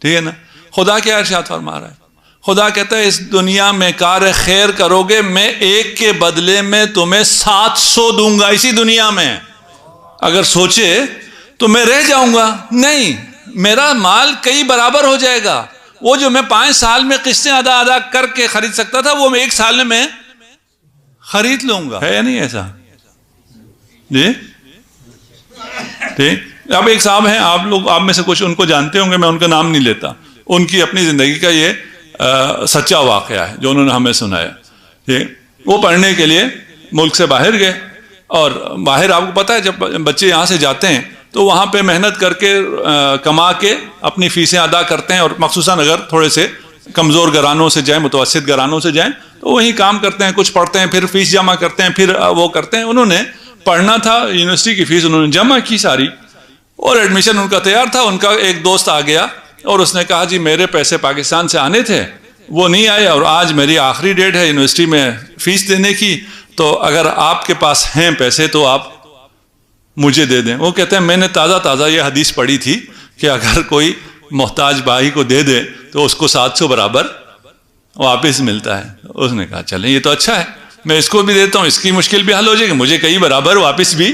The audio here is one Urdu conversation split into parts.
ٹھیک ہے نا. خدا کیا ارشاد فرما رہا ہے؟ خدا کہتا ہے اس دنیا میں کار خیر کرو گے میں ایک کے بدلے میں تمہیں 700 دوں گا اسی دنیا میں. اگر سوچے تو میں رہ جاؤں گا؟ نہیں، میرا مال کئی برابر ہو جائے گا. وہ جو میں 5 سال میں قسطیں ادا کر کے خرید سکتا تھا وہ میں 1 سال میں خرید لوں گا. ہے یا نہیں ایسا؟ جی ٹھیک. اب ایک صاحب ہیں، آپ میں سے کچھ ان کو جانتے ہوں گے، میں ان کا نام نہیں لیتا. ان کی اپنی زندگی کا یہ سچا واقعہ ہے جو انہوں نے ہمیں سنایا. ٹھیک. وہ پڑھنے کے لیے ملک سے باہر گئے، اور باہر آپ کو پتہ ہے جب بچے یہاں سے جاتے ہیں تو وہاں پہ محنت کر کے کما کے اپنی فیسیں ادا کرتے ہیں، اور مخصوصاً اگر تھوڑے سے کمزور گھرانوں سے جائیں، متوسط گھرانوں سے جائیں تو وہیں کام کرتے ہیں، کچھ پڑھتے ہیں، پھر فیس جمع کرتے ہیں، پھر وہ کرتے ہیں. انہوں نے پڑھنا تھا، یونیورسٹی کی فیس انہوں نے جمع کی ساری، اور ایڈمیشن ان کا تیار تھا. ان کا ایک دوست آ گیا اور اس نے کہا جی میرے پیسے پاکستان سے آنے تھے، وہ نہیں آئے، اور آج میری آخری ڈیٹ ہے یونیورسٹی میں فیس دینے کی، تو اگر آپ کے پاس ہیں پیسے تو آپ مجھے دے دیں. وہ کہتے ہیں میں نے تازہ یہ حدیث پڑھی تھی کہ اگر کوئی محتاج بھائی کو دے دے تو اس کو 700 برابر واپس ملتا ہے. اس نے کہا چلیں یہ تو اچھا ہے، میں اس کو بھی دیتا ہوں، اس کی مشکل بھی حل ہو جائے گی، مجھے کئی برابر واپس بھی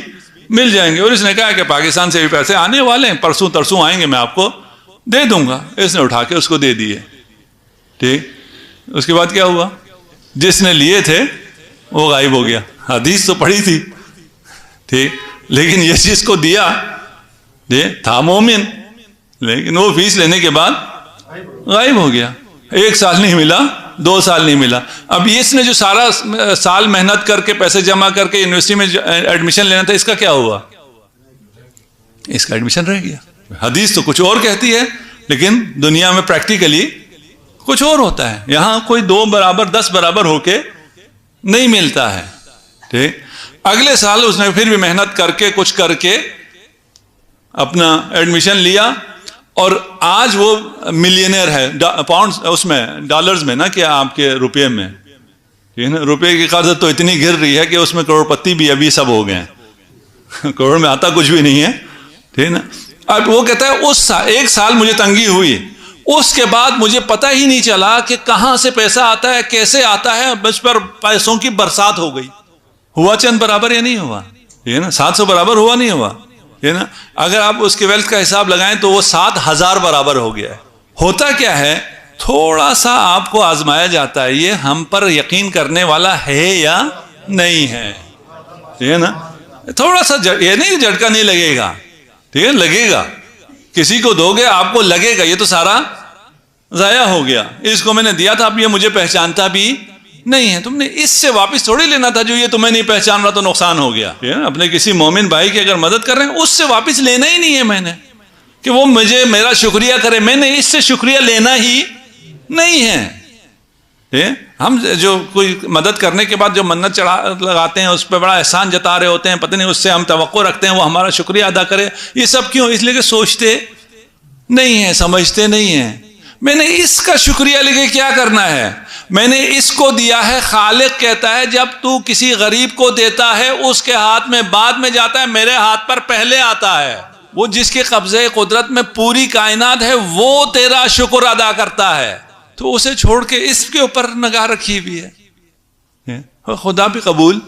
مل جائیں گے. اور اس نے کہا کہ پاکستان سے بھی پیسے آنے والے ہیں، پرسوں ترسوں آئیں گے، میں آپ کو دے دوں گا. اس نے اٹھا کے اس کو دے دیے. ٹھیک. اس کے بعد کیا ہوا؟ جس نے لیے تھے وہ غائب ہو گیا. حدیث تو پڑھی تھی، ٹھیک، لیکن یہ چیز کو دیا تھا مومن، لیکن وہ فیس لینے کے بعد غائب ہو گیا. 1 سال نہیں ملا، 2 سال نہیں ملا. اب اس نے جو سارا سال محنت کر کے پیسے جمع کر کے یونیورسٹی میں ایڈمیشن لینا تھا، اس کا کیا ہوا؟ اس کا ایڈمیشن رہ گیا. حدیث تو کچھ اور کہتی ہے لیکن دنیا میں پریکٹیکلی کچھ اور ہوتا ہے. یہاں کوئی 2 برابر 10 برابر ہو کے نہیں ملتا ہے. ٹھیک. اگلے سال اس نے پھر بھی محنت کر کے کچھ کر کے اپنا ایڈمیشن لیا، اور آج وہ ملینئر ہے. پاؤنڈ اس میں ڈالرز میں، نہ کہ آپ کے روپے میں. ٹھیک ہے نا. روپے کی قرض تو اتنی گر رہی ہے کہ اس میں کروڑ پتی بھی ابھی سب ہو گئے ہیں. کروڑ میں آتا کچھ بھی نہیں ہے. ٹھیک ہے نا. اب وہ کہتا ہے اس 1 سال مجھے تنگی ہوئی، اس کے بعد مجھے پتہ ہی نہیں چلا کہ کہاں سے پیسہ آتا ہے، کیسے آتا ہے، بس پر پیسوں کی برسات ہو گئی. ہوا چند برابر یا نہیں ہوا؟ یہ نا 700 برابر ہوا نہیں ہوا؟ یہ نا. اگر آپ اس کے ویلتھ کا حساب لگائیں تو وہ 7000 برابر ہو گیا ہے. ہوتا کیا ہے؟ تھوڑا سا آپ کو آزمایا جاتا ہے یہ ہم پر یقین کرنے والا ہے یا نہیں ہے. ٹھیک ہے نا. تھوڑا سا یہ نہیں جھٹکا نہیں لگے گا، ٹھیک ہے، لگے گا. کسی کو دو گے آپ کو لگے گا یہ تو سارا ضائع ہو گیا، اس کو میں نے دیا تھا، اب یہ مجھے پہچانتا بھی نہیں ہے. تم نے اس سے واپس تھوڑی لینا تھا، جو یہ تمہیں نہیں پہچان رہا تو نقصان ہو گیا. اپنے کسی مومن بھائی کی اگر مدد کر رہے ہیں اس سے واپس لینا ہی نہیں ہے میں نے، کہ وہ مجھے میرا شکریہ کرے. میں نے اس سے شکریہ لینا ہی نہیں ہے. ہم جو کوئی مدد کرنے کے بعد جو منت لگاتے ہیں اس پہ بڑا احسان جتا رہے ہوتے ہیں، پتہ نہیں اس سے ہم توقع رکھتے ہیں وہ ہمارا شکریہ ادا کرے. یہ سب کیوں؟ اس لیے کہ سوچتے نہیں ہیں، سمجھتے نہیں ہیں. میں نے اس کا شکریہ لے کے کیا کرنا ہے؟ میں نے اس کو دیا ہے. خالق کہتا ہے جب تو کسی غریب کو دیتا ہے اس کے ہاتھ میں بعد میں جاتا ہے، میرے ہاتھ پر پہلے آتا ہے. وہ جس کے قبضے قدرت میں پوری کائنات ہے وہ تیرا شکر ادا کرتا ہے، تو اسے چھوڑ کے اس کے اوپر نگاہ رکھی ہوئی ہے. خدا بھی قبول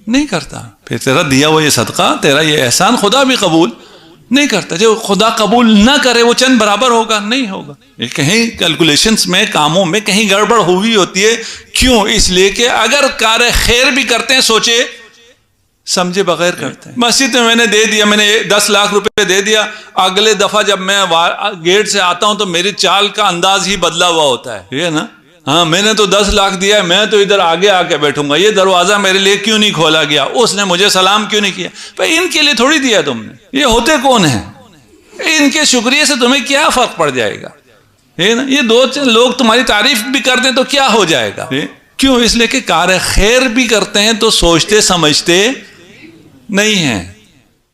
نہیں کرتا. پھر تیرا دیا ہوا یہ صدقہ، تیرا یہ احسان خدا بھی قبول نہیں کرتا. جو خدا قبول نہ کرے وہ چند برابر ہوگا نہیں ہوگا. کہیں کیلکولیشنز میں، کاموں میں کہیں گڑبڑ ہوئی ہوتی ہے. کیوں؟ اس لیے کہ اگر کار خیر بھی کرتے ہیں سوچے سمجھے بغیر کرتے ہیں. مسجد میں نے دے دیا، میں نے 10 لاکھ روپے دے دیا، اگلے دفعہ جب میں گیٹ سے آتا ہوں تو میری چال کا انداز ہی بدلا ہوا ہوتا ہے. ٹھیک ہے نا. ہاں میں نے تو 10 لاکھ دیا ہے، میں تو ادھر آگے آ کے بیٹھوں گا، یہ دروازہ میرے لیے کیوں نہیں کھولا گیا، اس نے مجھے سلام کیوں نہیں کیا. بھائی ان کے لیے تھوڑی دیا تم نے، یہ ہوتے کون ہیں؟ ان کے شکریہ سے تمہیں کیا فرق پڑ جائے گا؟ یہ 2 لوگ تمہاری تعریف بھی کر دیں تو کیا ہو جائے گا؟ کیوں؟ اس لیے کہ کار خیر بھی کرتے ہیں تو سوچتے سمجھتے نہیں ہیں.